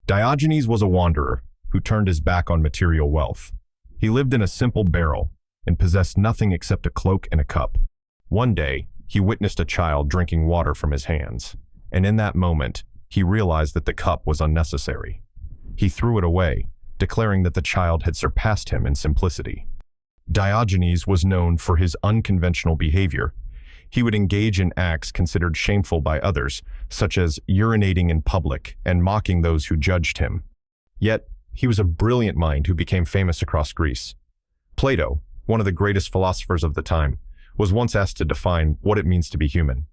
Diogenes was a wanderer who turned his back on material wealth. He lived in a simple barrel and possessed nothing except a cloak and a cup. One day, he witnessed a child drinking water from his hands, and in that moment, he realized that the cup was unnecessary. He threw it away, declaring that the child had surpassed him in simplicity. Diogenes was known for his unconventional behavior. He would engage in acts considered shameful by others, such as urinating in public and mocking those who judged him. Yet, he was a brilliant mind who became famous across Greece. Plato, one of the greatest philosophers of the time, was once asked to define what it means to be human.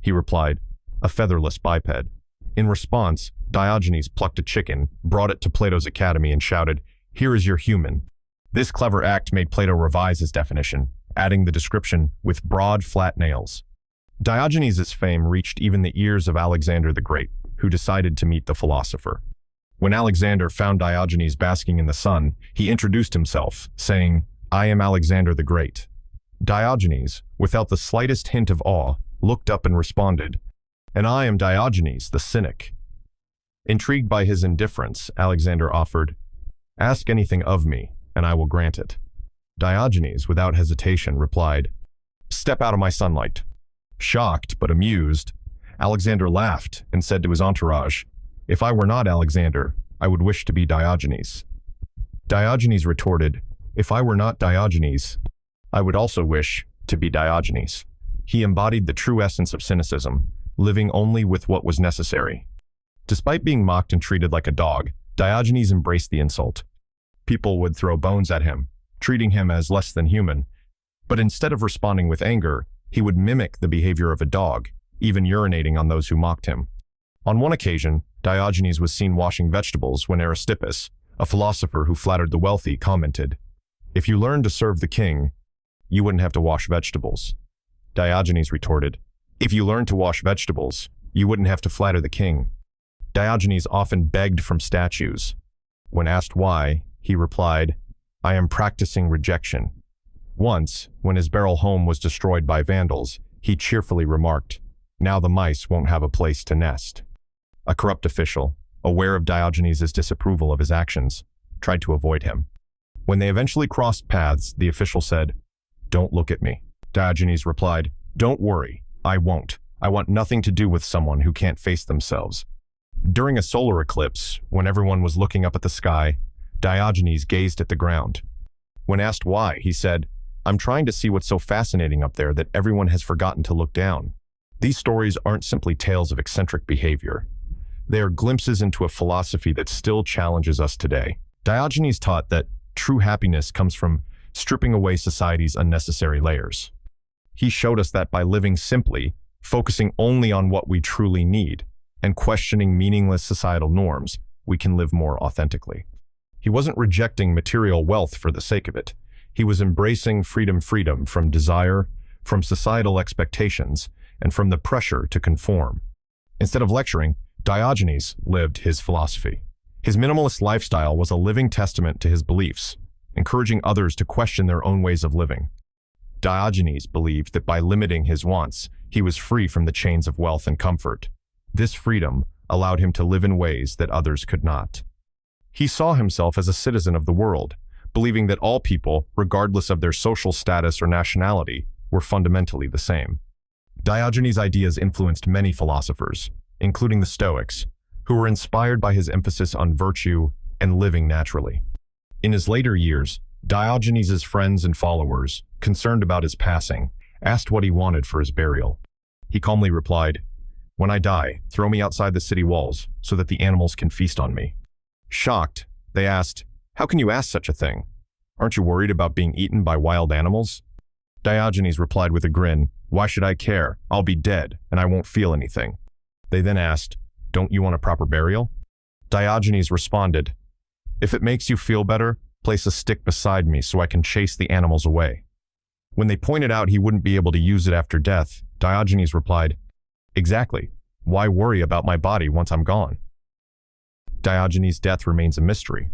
He replied, "A featherless biped." In response, Diogenes plucked a chicken, brought it to Plato's academy, and shouted, "Here is your human." This clever act made Plato revise his definition, adding the description with broad, flat nails. Diogenes' fame reached even the ears of Alexander the Great, who decided to meet the philosopher. When Alexander found Diogenes basking in the sun, he introduced himself, saying, "I am Alexander the Great." Diogenes, without the slightest hint of awe, looked up and responded, "And I am Diogenes, the cynic." Intrigued by his indifference, Alexander offered, "Ask anything of me, and I will grant it." Diogenes, without hesitation, replied, "Step out of my sunlight." Shocked but amused, Alexander laughed and said to his entourage, "If I were not Alexander, I would wish to be Diogenes." Diogenes retorted, "If I were not Diogenes, I would also wish to be Diogenes." He embodied the true essence of cynicism, living only with what was necessary. Despite being mocked and treated like a dog, Diogenes embraced the insult. People would throw bones at him, treating him as less than human. But instead of responding with anger, he would mimic the behavior of a dog, even urinating on those who mocked him. On one occasion, Diogenes was seen washing vegetables when Aristippus, a philosopher who flattered the wealthy, commented, "If you learned to serve the king, you wouldn't have to wash vegetables." Diogenes retorted, "If you learned to wash vegetables, you wouldn't have to flatter the king." Diogenes often begged from statues. When asked why, he replied, "I am practicing rejection." Once, when his barrel home was destroyed by vandals, he cheerfully remarked, "Now the mice won't have a place to nest." A corrupt official, aware of Diogenes' disapproval of his actions, tried to avoid him. When they eventually crossed paths, the official said, "Don't look at me." Diogenes replied, "Don't worry, I won't. I want nothing to do with someone who can't face themselves." During a solar eclipse, when everyone was looking up at the sky, Diogenes gazed at the ground. When asked why, he said, "I'm trying to see what's so fascinating up there that everyone has forgotten to look down." These stories aren't simply tales of eccentric behavior. They are glimpses into a philosophy that still challenges us today. Diogenes taught that true happiness comes from stripping away society's unnecessary layers. He showed us that by living simply, focusing only on what we truly need, and questioning meaningless societal norms, we can live more authentically. He wasn't rejecting material wealth for the sake of it. He was embracing freedom from desire, from societal expectations, and from the pressure to conform. Instead of lecturing, Diogenes lived his philosophy. His minimalist lifestyle was a living testament to his beliefs, encouraging others to question their own ways of living. Diogenes believed that by limiting his wants, he was free from the chains of wealth and comfort. This freedom allowed him to live in ways that others could not. He saw himself as a citizen of the world, believing that all people, regardless of their social status or nationality, were fundamentally the same. Diogenes' ideas influenced many philosophers, including the Stoics, who were inspired by his emphasis on virtue and living naturally. In his later years, Diogenes' friends and followers, concerned about his passing, asked what he wanted for his burial. He calmly replied, "When I die, throw me outside the city walls so that the animals can feast on me." Shocked, they asked, "How can you ask such a thing? Aren't you worried about being eaten by wild animals?" Diogenes replied with a grin, "Why should I care? I'll be dead, and I won't feel anything." They then asked, "Don't you want a proper burial?" Diogenes responded, "If it makes you feel better, place a stick beside me so I can chase the animals away." When they pointed out he wouldn't be able to use it after death, Diogenes replied, "Exactly. Why worry about my body once I'm gone?" Diogenes' death remains a mystery.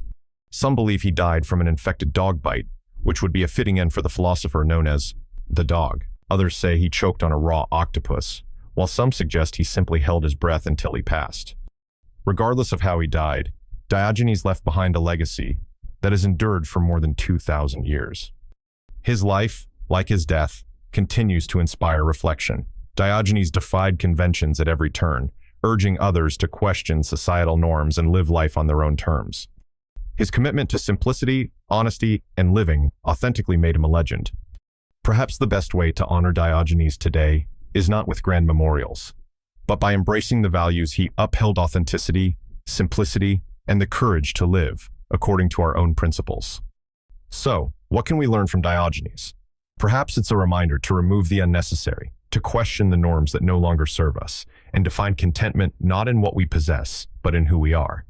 Some believe he died from an infected dog bite, which would be a fitting end for the philosopher known as the dog. Others say he choked on a raw octopus, while some suggest he simply held his breath until he passed. Regardless of how he died, Diogenes left behind a legacy that has endured for more than 2,000 years. His life, like his death, continues to inspire reflection. Diogenes defied conventions at every turn, urging others to question societal norms and live life on their own terms. His commitment to simplicity, honesty, and living authentically made him a legend. Perhaps the best way to honor Diogenes today is not with grand memorials, but by embracing the values he upheld: authenticity, simplicity, and the courage to live according to our own principles. So, what can we learn from Diogenes? Perhaps it's a reminder to remove the unnecessary, to question the norms that no longer serve us, and to find contentment not in what we possess, but in who we are.